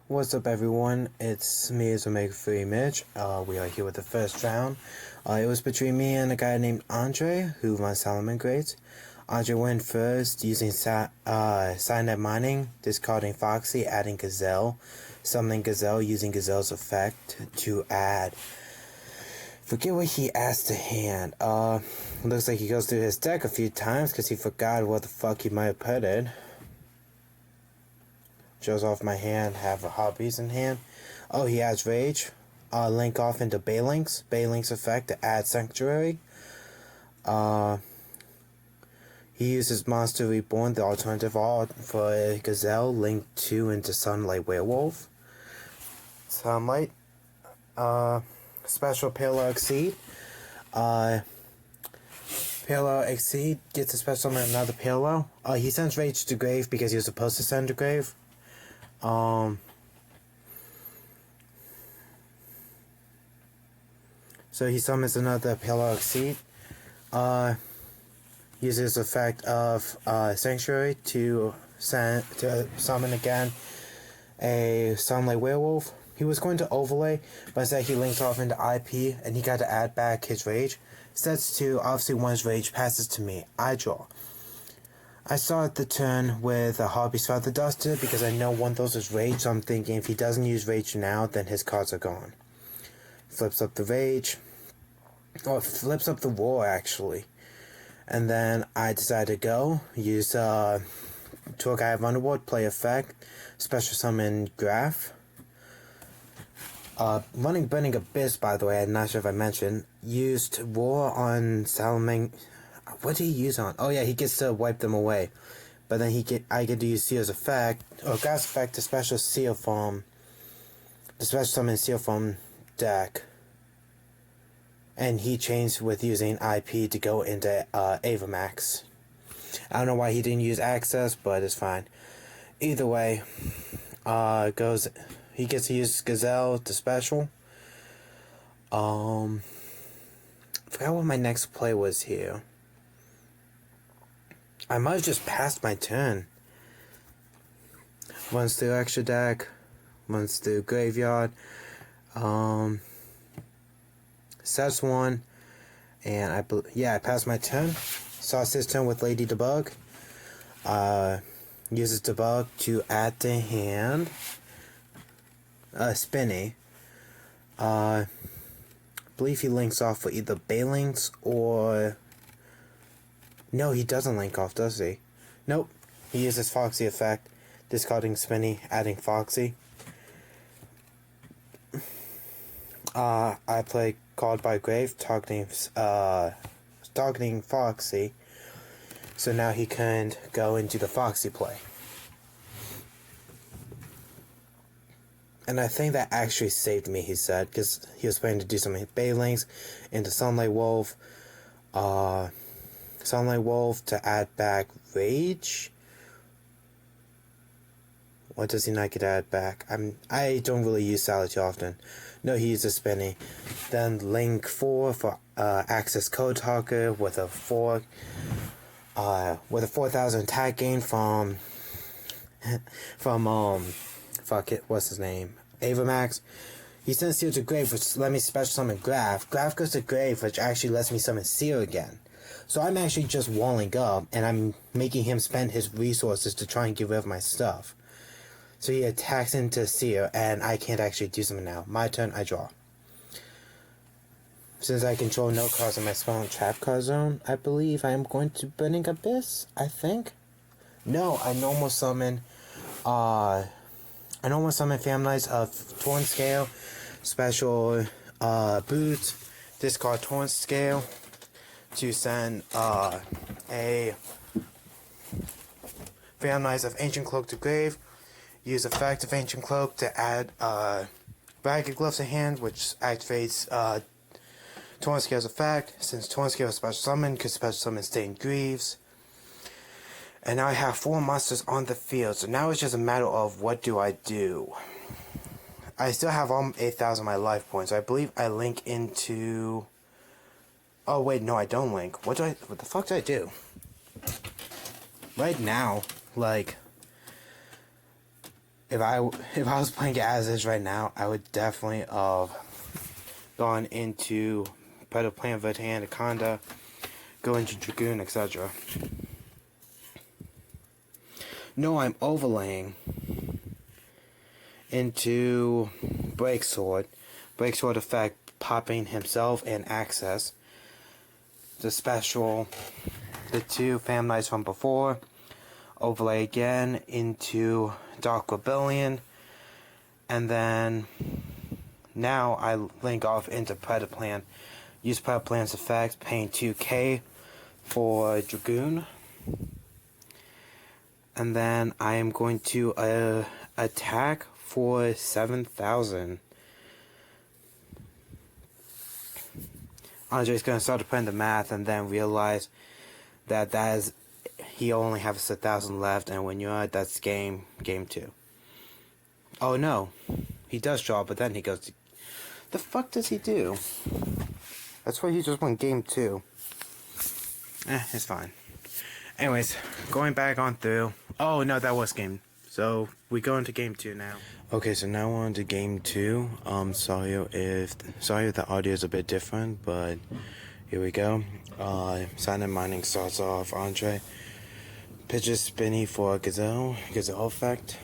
What's up, everyone? It's me, as Omega 3 Mitch. We are here with the first round. It was between me and a guy named Andre, who runs Solomon Grades. Andre went first using Cyanide Mining, discarding Foxy, adding Gazelle, summoning Gazelle using Gazelle's effect to add. Forget what he adds to hand. Looks like he goes through his deck a few times because he forgot what the fuck he might have put in. Shows off my hand, have a hobbies in hand. Oh, he adds Rage. Link off into Bayling's effect to add Sanctuary. He uses Monster Reborn, the alternative art for Gazelle. Link 2 into Sunlight Werewolf. Sunlight. Special Parallel Exceed. Parallel Exceed gets a special summon another Parallel. He sends Rage to grave because he was supposed to send to grave. So he summons another Parallel Exceed. Uses the effect of Sanctuary to summon again a Sunlight Werewolf. He was going to overlay, but instead he links off into IP, and he got to add back his Rage. Sets 2, obviously once Rage passes to me, I draw. I start the turn with a Hobby's Feather Duster because I know one of those is Rage, so I'm thinking if he doesn't use Rage now, then his cards are gone. Flips up the Rage. Oh, flips up the War, actually. And then I decide to go, use Tour Guy of Underworld, play effect, special summon Graph. Running Burning Abyss, by the way, I'm not sure if I mentioned, used War on Salamander. What did he use on? Oh yeah, he gets to wipe them away. But then I get to use Seal's effect, or God's effect, to special Seal from the special summon Seal from deck. And he changed with using IP to go into Avamax. I don't know why he didn't use Access, but it's fine. Either way, he gets to use Gazelle to special. Forgot what my next play was here. I might have just passed my turn. Runs through extra deck, runs through graveyard, sets 1, and I passed my turn. Starts his turn with Lady Debug. Uses Debug to add to hand. Spinny. Believe he links off for either Baylings or... No, he doesn't link off, does he? Nope. He uses Foxy effect, discarding Spinny, adding Foxy. I play Called by Grave, targeting Foxy. So now he can go into the Foxy play. And I think that actually saved me, he said, because he was planning to do some Baylings into Sunlight Wolf. Sunlight Wolf to add back Rage. What does he not get to add back? I don't really use Salad too often. No, he uses Spinny. Then Link 4 for Access Code Talker with a 4,000 attack gain from fuck it, what's his name? Avamax. He sends Seal to grave, which let me special summon Graph. Graph goes to grave, which actually lets me summon Seal again. So I'm actually just walling up, and I'm making him spend his resources to try and get rid of my stuff. So he attacks into Seer, and I can't actually do something now. My turn, I draw. Since I control no cards in my spell and trap card zone, I believe I am going to Burning Abyss, I think? No, I normal summon Families of Torn Scale, special boot, discard Torn Scale, to send a Families of Ancient Cloak to grave. Use effect of Ancient Cloak to add Ragged Gloves to hand, which activates Torn Scale's effect. Since Torn Scale is special summon, could special summon Stained Greaves. And now I have 4 monsters on the field, so now it's just a matter of what do I do. I still have all 8,000 of my life points, so I believe I link into... Oh wait, no, I don't link. What the fuck do I do? Right now, like... if I was playing it as is right now, I would definitely gone into Predator Plan, Vet Anaconda, go into Dragoon, etc. No, I'm overlaying into Break Sword. Break Sword effect, popping himself and access. The special, the two Family from before. Overlay again into Dark Rebellion. And then now I link off into Predator Plan. Use Predator Plan's effect, paying 2k for Dragoon. And then I am going to attack for 7,000. Andre's going to start to put in the math and then realize that he only has 1,000 left, and when you're at that's game 2. Oh no, he does draw, but then he goes to, the fuck does he do? That's why he just won game 2. It's fine. Anyways, going back on through. Oh no, that was game. So we go into game 2 now. Okay, so now we're on to game 2. Sorry if the audio is a bit different, but here we go. Silent Mining starts off. Andre pitches Spinny for Gazelle effect.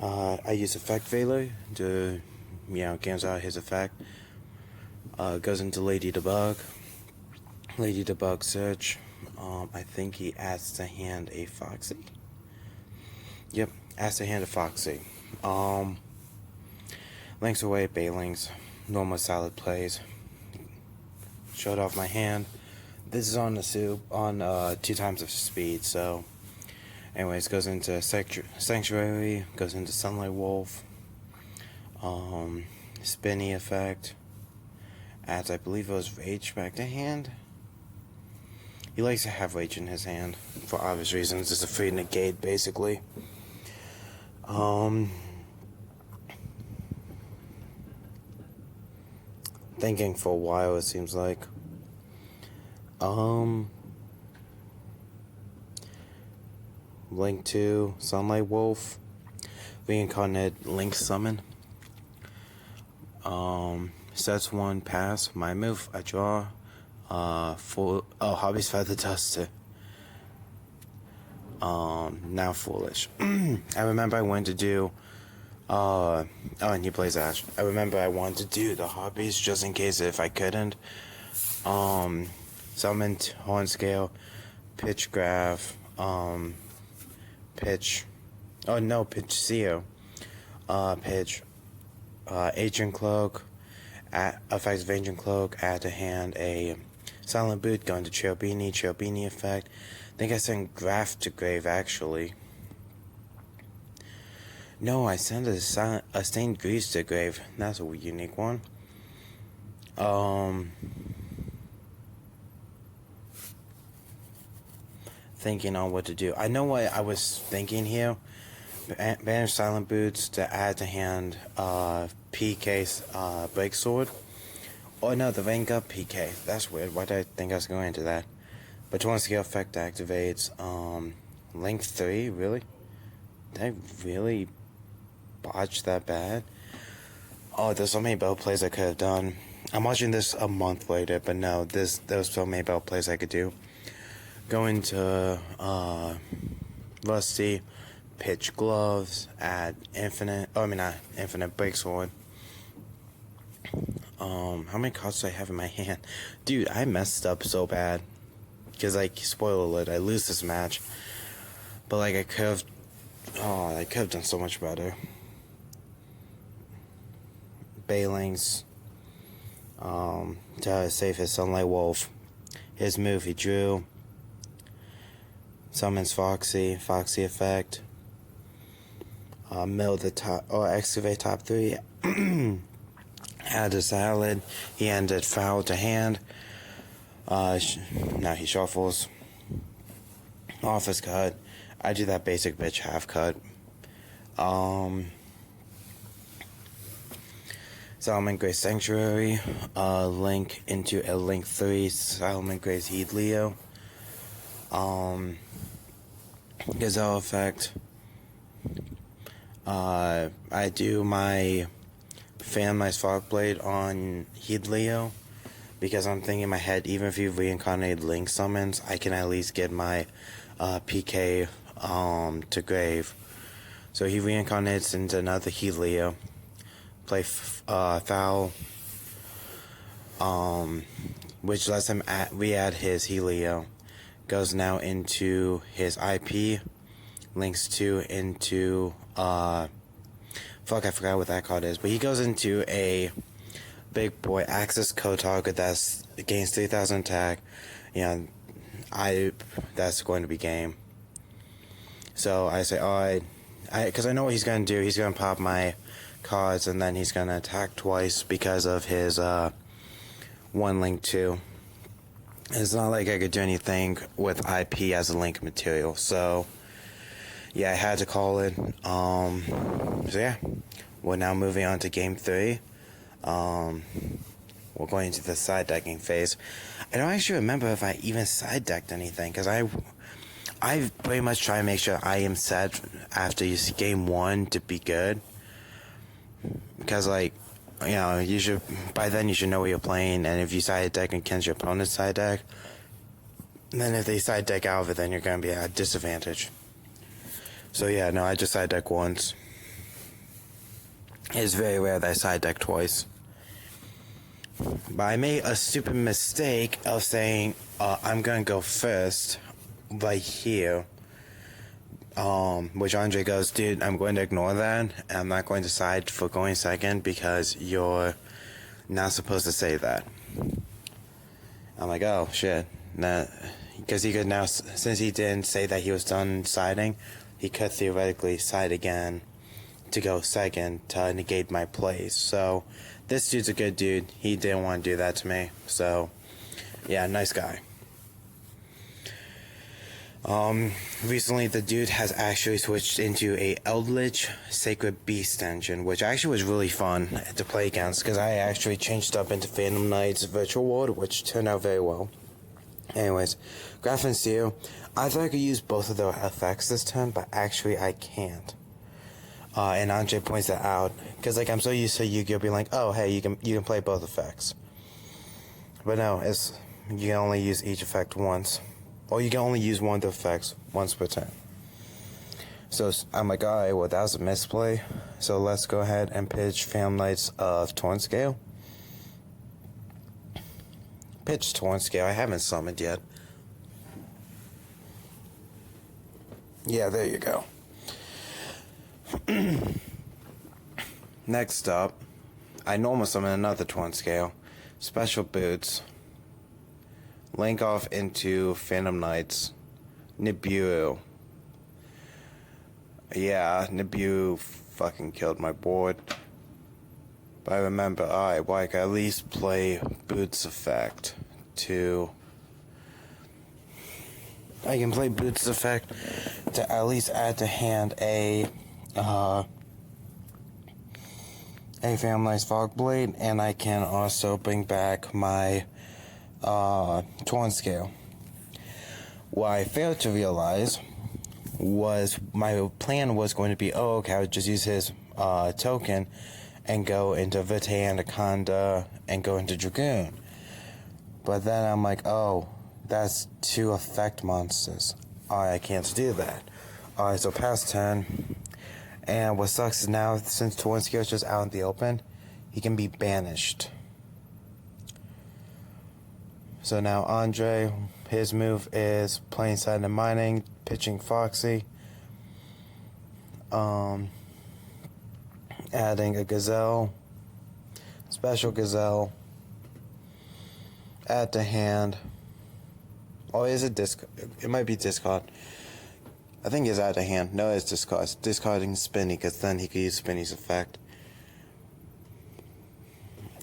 I use Effect Veiler to, cancel out his effect. Goes into Lady Debug. Lady Debug search. I think he adds to hand a Foxy. Yep, adds to hand a Foxy. Links away, Bailings. Normal solid plays. Showed off my hand. This is on the soup on 2 times of speed, so anyways, goes into Sanctuary, goes into Sunlight Wolf, Spinny effect, adds I believe it was Rage back to hand. He likes to have Rage in his hand for obvious reasons. It's a free negate basically. Thinking for a while it seems like. Link to Sunlight Wolf, reincarnated Link Summon. Sets 1 pass. My move, I draw. Hobby's Feather Duster. Now Foolish. I remember I wanted to do. And he plays Ash. I remember I wanted to do the hobbies just in case if I couldn't. Summoned Hornscale, Pitch Graph, Pitch. Oh no, Pitch Zeo. Pitch. Agent Cloak. Affects of Agent Cloak. Add to hand a Silent Boot. Going to Cherubini effect. I think I sent Graph to Grave actually. No, I sent a Stained Grease to Grave. That's a unique one. Thinking on what to do. I know what I was thinking here. Banish Silent Boots to add to hand PK Break Sword. Oh no, the Rain Gut PK. That's weird. Why did I think I was going into that? But 20 scale effect activates. Length 3, really? Did I really botch that bad? Oh, there's so many battle plays I could have done. I'm watching this a month later, but no, there's so many battle plays I could do. Go into Rusty, pitch Gloves, add Infinite Break Sword. How many cards do I have in my hand? Dude, I messed up so bad. Because, spoiler alert, I lose this match. But, I could have done so much better. Bailings, to save his Sunlight Wolf. His move, he drew. Summons Foxy effect. Mill the top, excavate top 3. Add a salad. He ended foul to hand. Now he shuffles. Office cut. I do that basic bitch half cut. Solomon Gray's Sanctuary. Link into a Link 3. Solomon Gray's Heat Leo. Gazelle effect. I do my Fanmai's Fogblade on Heedleo because I'm thinking in my head, even if you reincarnated Link summons, I can at least get my PK to grave. So he reincarnates into another Heedleo, play Foul, which lets him re-add his Helio. Goes now into his IP, links 2 into, fuck, I forgot what that card is, but he goes into a big boy Axis Kotarga that's gains 3,000 attack. Yeah, that's going to be game. So I say, alright, because I know what he's going to do. He's going to pop my cards, and then he's going to attack twice because of his, 1 link 2. It's not like I could do anything with IP as a link material, so yeah, I had to call it. So yeah, we're now moving on to game 3. We're going into the side decking phase. I don't actually remember if I even side decked anything, because I pretty much try to make sure I am set after game 1 to be good, because like, you know, you should, by then you should know what you're playing, and if you side deck against your opponent's side deck, then if they side deck out of it, then you're going to be at a disadvantage. So yeah, no, I just side deck once. It's very rare that I side deck twice. But I made a stupid mistake of saying, I'm going to go first, right here. Which Andre goes, dude, I'm going to ignore that. And I'm not going to side for going second because you're not supposed to say that. I'm like, oh shit. Nah, because he could now, since he didn't say that he was done siding, he could theoretically side again to go second to negate my plays. So this dude's a good dude. He didn't want to do that to me. So yeah, nice guy. Recently the dude has actually switched into a Eldritch Sacred Beast engine, which actually was really fun to play against, because I actually changed up into Phantom Knight's Virtual Ward, which turned out very well. Anyways, Graph and Steel, I thought I could use both of their effects this turn, but actually I can't. And Andre points that out, because like I'm so used to Yu-Gi-Oh being like, oh hey, you can play both effects. But no, you can only use each effect once. Or you can only use one of the effects once per turn. So I'm like, alright, well that was a misplay. So let's go ahead and pitch Phantom Knights of Torn Scale. Pitch Torn Scale, I haven't summoned yet. Yeah, there you go. Next up, I normally summon another Torn Scale. Special Boots. Link off into Phantom Knights. Nibiru. Yeah, Nibiru fucking killed my board. But I remember, alright, well I can at least play Boots effect to... I can play Boots effect to at least add to hand a Phantom Knight's Fogblade, and I can also bring back my Torn Scale. What I failed to realize was my plan was going to be, oh okay, I would just use his token and go into Vitae Anaconda and go into Dragoon. But then I'm like, oh, that's 2 effect monsters. Alright, I can't do that. Alright, so past 10. And what sucks is now, since Torn Scale is just out in the open, he can be banished. So now Andre, his move is playing side and mining, pitching Foxy, adding a Gazelle, special Gazelle, add to hand. Oh, is it discard? It might be discard. I think it's add to hand. No, it's discard. It's discarding Spinny, because then he could use Spinny's effect.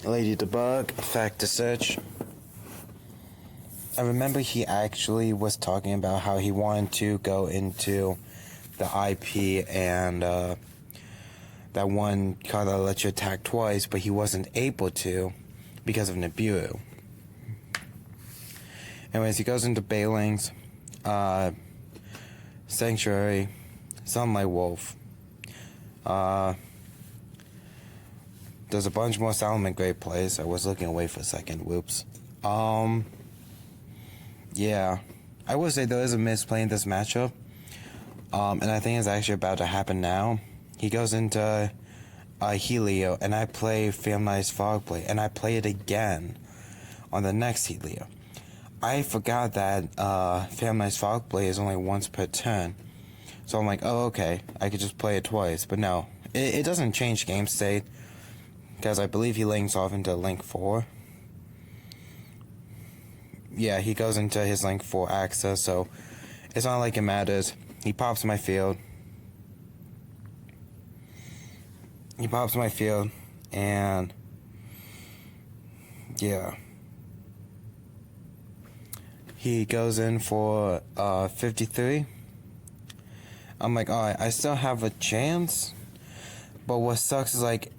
Lady Debug, effect to search. I remember he actually was talking about how he wanted to go into the IP and that one card that lets you attack twice, but he wasn't able to because of Nibiru. Anyways, he goes into Bailings, Sanctuary, Sunlight Wolf, There's a bunch more Solomon great plays. I was looking away for a second. Whoops. Yeah. I would say there is a misplay in this matchup. And I think it's actually about to happen now. He goes into Helio, and I play Famnice Fogplay, and I play it again on the next Helio. I forgot that Famnice Fogplay is only once per turn. So I'm like, oh, okay, I could just play it twice. But no, it doesn't change game state, because I believe he links off into Link 4. Yeah, he goes into his Link 4 access, so it's not like it matters. He pops my field. And yeah. He goes in for 53. I'm like, alright, I still have a chance. But what sucks is, like,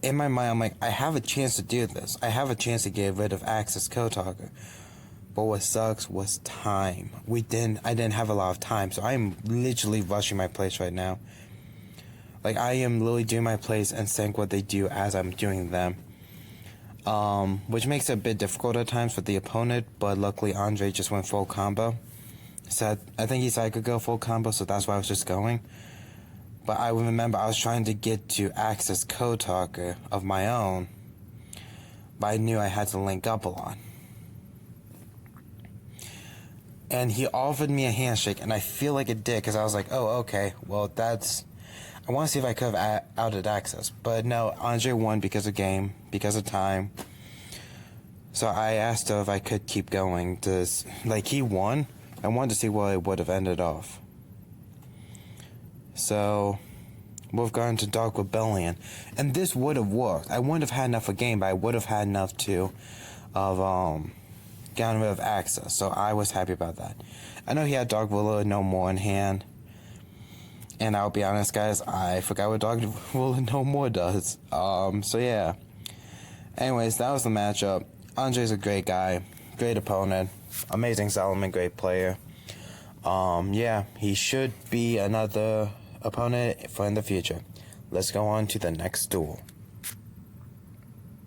in my mind, I'm like, I have a chance to do this. I have a chance to get rid of Access Code Talker. But what sucks was time. I didn't have a lot of time, so I'm literally rushing my plays right now. Like, I am literally doing my plays and saying what they do as I'm doing them. Which makes it a bit difficult at times for the opponent, but luckily Andre just went full combo. So I think he said I could go full combo, so that's why I was just going. But I remember I was trying to get to Access Code Talker of my own, but I knew I had to link up a lot. And he offered me a handshake, and I feel like it did, because I was like, oh, okay, well, I want to see if I could have outed Access. But no, Andre won because of game, because of time. So I asked her if I could keep going. He won. I wanted to see what it would have ended off. So we've gone to Dark Rebellion. And this would have worked. I wouldn't have had enough of game, but I would have had enough gotten rid of Access, so I was happy about that. I know he had Dark Ruler No More in hand, and I'll be honest, guys, I forgot what Dark Ruler No More does. So yeah. Anyways, that was the matchup. Andre's a great guy, great opponent, amazing Solomon, great player. Yeah, he should be another opponent for in the future. Let's go on to the next duel.